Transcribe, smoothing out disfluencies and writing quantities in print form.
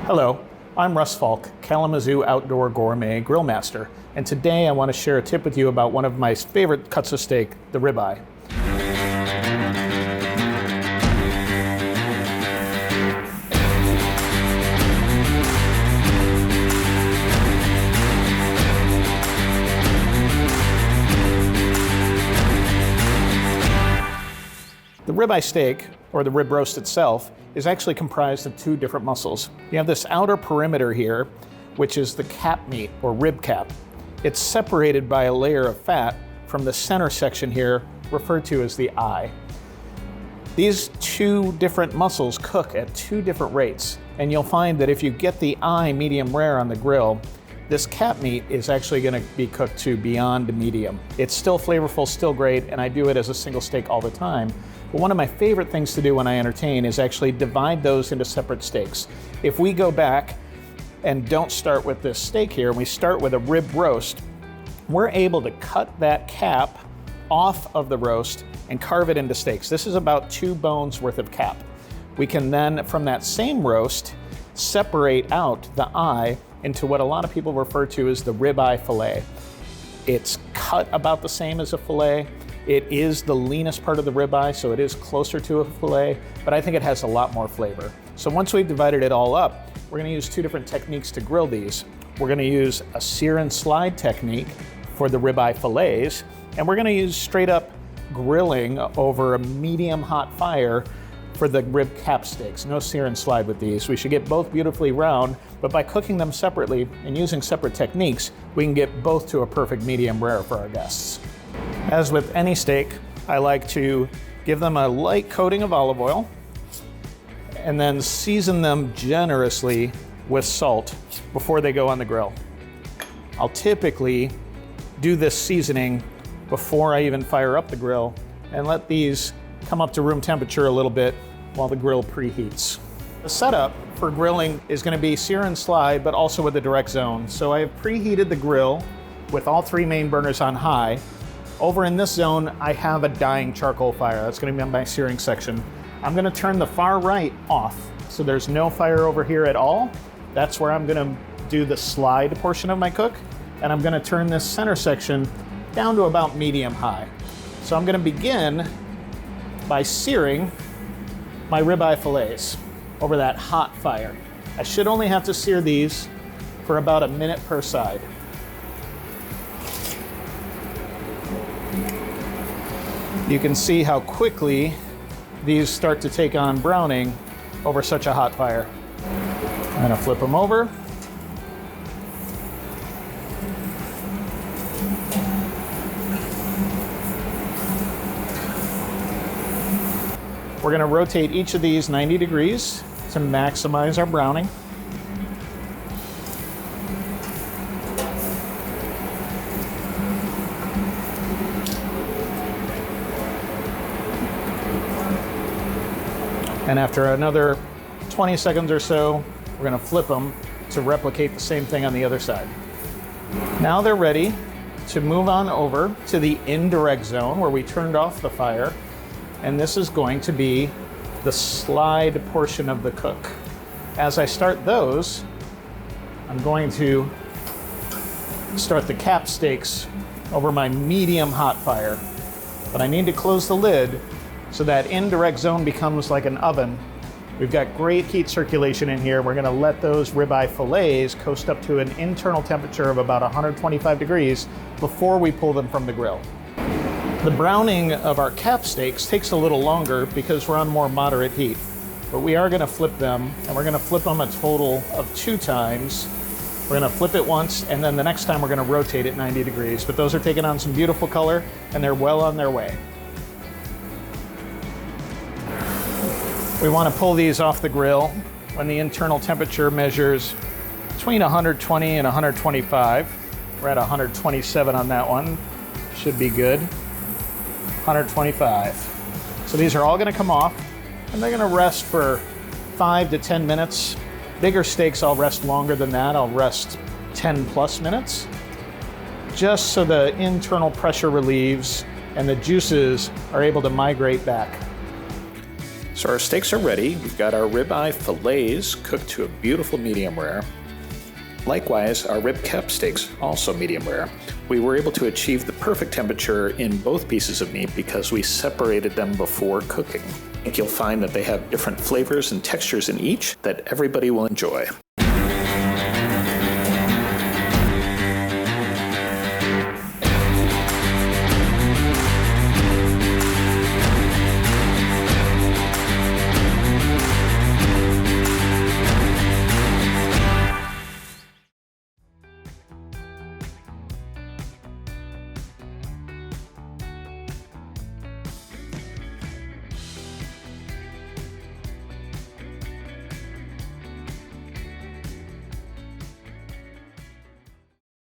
Hello, I'm Russ Faulk, Kalamazoo Outdoor Gourmet Grillmaster, and today I want to share a tip with you about one of my favorite cuts of steak, the ribeye. The ribeye steak, or the rib roast itself, is actually comprised of two different muscles. You have this outer perimeter here, which is the cap meat, or rib cap. It's separated by a layer of fat from the center section here, referred to as the eye. These two different muscles cook at two different rates, and you'll find that if you get the eye medium rare on the grill, this cap meat is actually going to be cooked to beyond medium. It's still flavorful, still great, and I do it as a single steak all the time. But one of my favorite things to do when I entertain is actually divide those into separate steaks. If we go back and don't start with this steak here, and we start with a rib roast, we're able to cut that cap off of the roast and carve it into steaks. This is about 2 bones worth of cap. We can then, from that same roast, separate out the eye into what a lot of people refer to as the ribeye filet. It's cut about the same as a filet. It is the leanest part of the ribeye, so it is closer to a filet, but I think it has a lot more flavor. So once we've divided it all up, we're gonna use 2 different techniques to grill these. We're gonna use a sear and slide technique for the ribeye fillets, and we're gonna use straight up grilling over a medium hot fire for the rib cap steaks. No sear and slide with these. We should get both beautifully round, but by cooking them separately and using separate techniques, we can get both to a perfect medium rare for our guests. As with any steak, I like to give them a light coating of olive oil and then season them generously with salt before they go on the grill. I'll typically do this seasoning before I even fire up the grill and let these come up to room temperature a little bit while the grill preheats. The setup for grilling is going to be sear and slide, but also with a direct zone. So I have preheated the grill with all 3 main burners on high. Over in this zone, I have a dying charcoal fire. That's going to be on my searing section. I'm going to turn the far right off, so there's no fire over here at all. That's where I'm going to do the slide portion of my cook, and I'm going to turn this center section down to about medium high. So I'm going to begin by searing my ribeye fillets over that hot fire. I should only have to sear these for about a minute per side. You can see how quickly these start to take on browning over such a hot fire. I'm gonna flip them over. We're gonna rotate each of these 90 degrees to maximize our browning. And after another 20 seconds or so, we're gonna flip them to replicate the same thing on the other side. Now they're ready to move on over to the indirect zone where we turned off the fire. And this is going to be the slide portion of the cook. As I start those, I'm going to start the cap steaks over my medium hot fire. But I need to close the lid so that indirect zone becomes like an oven. We've got great heat circulation in here. We're gonna let those ribeye fillets coast up to an internal temperature of about 125 degrees before we pull them from the grill. The browning of our cap steaks takes a little longer because we're on more moderate heat, but we are gonna flip them, and we're gonna flip them a total of 2 times. We're gonna flip it once, and then the next time we're gonna rotate it 90 degrees, but those are taking on some beautiful color, and they're well on their way. We want to pull these off the grill when the internal temperature measures between 120 and 125. We're at 127 on that one. Should be good. 125. So these are all going to come off, and they're going to rest for 5 to 10 minutes. Bigger steaks, I'll rest longer than that. I'll rest 10 plus minutes, just so the internal pressure relieves and the juices are able to migrate back. So our steaks are ready. We've got our ribeye fillets cooked to a beautiful medium rare. Likewise, our rib cap steaks, also medium rare. We were able to achieve the perfect temperature in both pieces of meat because we separated them before cooking. I think you'll find that they have different flavors and textures in each that everybody will enjoy.